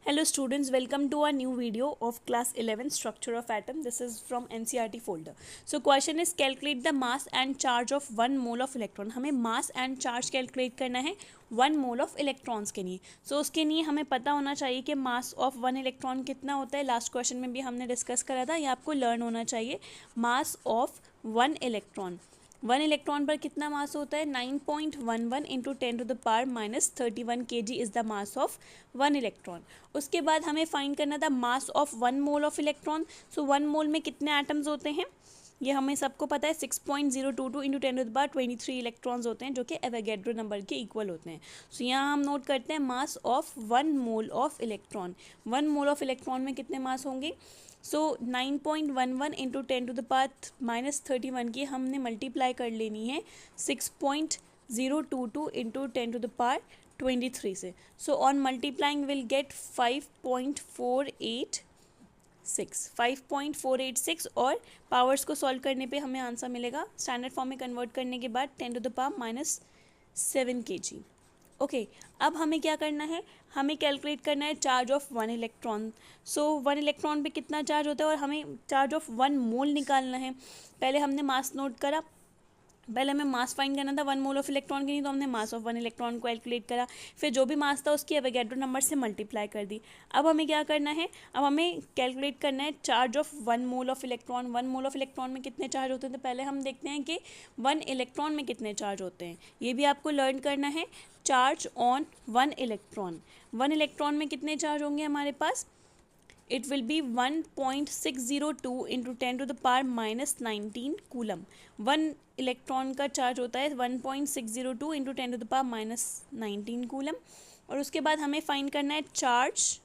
Hello students, welcome to a new video of class 11 structure of atom. This is from NCERT folder. So question is calculate the mass and charge of 1 mole of electron. हमें mass and charge calculate करना है 1 mole of electrons के लिए. So उसके लिए हमें पता होना चाहिए कि mass of 1 electron कितना होता है. लास्ट क्वेश्चन में भी हमने डिस्कस करा था. ये आपको लर्न होना चाहिए. mass of 1 electron. 1 इलेक्ट्रॉन पर कितना मास होता है 9.11 into 10 to the power -31 kg is the mass of 1 electron. उसके बाद हमें फाइंड करना था mass of 1 mole of electron. So 1 mole में कितने एटम्स होते हैं ये हमें सबको पता है 6.022 into 10 to the power 23 electrons होते हैं जो कि एवोगैड्रो नंबर के इक्वल होते हैं. सो यहाँ हम नोट करते हैं मास of 1 mole of electron. 1 mole of electron में कितने मास होंगे. सो 9.11 इंटू 10 टू द पावर -31 की हमने मल्टीप्लाई कर लेनी है 6.022 इंटू 10 टू द पावर 23 से. सो ऑन मल्टीप्लाइंग विल गेट 5.486 और पावर्स को सॉल्व करने पे हमें आंसर मिलेगा स्टैंडर्ड फॉर्म में कन्वर्ट करने के बाद 10 to the power -7 kg. Okay अब हमें क्या करना है हमें कैलकुलेट करना है charge of 1 electron. So 1 electron पे कितना चार्ज होता है और हमें चार्ज ऑफ 1 मोल निकालना है. पहले हमने मास नोट करा. पहले हमें मास फाइंड करना था 1 मोल ऑफ इलेक्ट्रॉन के लिए तो हमने मास ऑफ 1 इलेक्ट्रॉन को कैलकुलेट करा. फिर जो भी मास था उसकी एवोगैड्रो नंबर से मल्टीप्लाई कर दी. अब हमें क्या करना है अब हमें कैलकुलेट करना है charge of 1 mole of electron. 1 mole of electron में कितने चार्ज होते हैं तो पहले हम देखते हैं कि 1 इलेक्ट्रॉन में कितने चार्ज होते हैं. ये भी आपको लर्न करना है. Charge on 1 electron. 1 इलेक्ट्रॉन में कितने चार्ज होंगे हमारे पास. It will be 1.602 into 10 to the power -19 coulomb. 1 electron का चार्ज होता है 1.602 into 10 to the power -19 coulomb. और उसके बाद हमें फाइंड करना है charge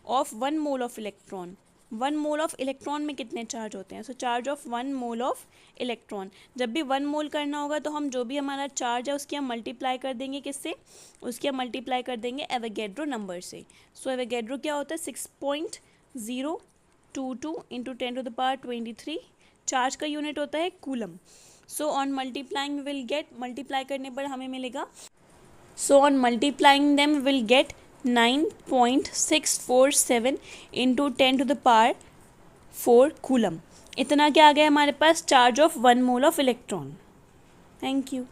of 1 mole of electron. 1 mole of electron में कितने चार्ज होते हैं. So charge of 1 mole of electron. जब भी 1 मोल करना होगा तो हम जो भी हमारा चार्ज है उसकी हम मल्टीप्लाई कर देंगे किससे उसकी हम मल्टीप्लाई कर देंगे एवोगैड्रो नंबर से. सो एवोगैड्रो क्या होता है 6.022 into 10 to the power 23. Charge का यूनिट होता है coulomb. So on multiplying will get multiply करने पर हमें मिलेगा. So on multiplying them will get 9.647 into 10 to the power 4 coulomb. इतना क्या आ गया हमारे पास charge of 1 mole of electron. Thank you.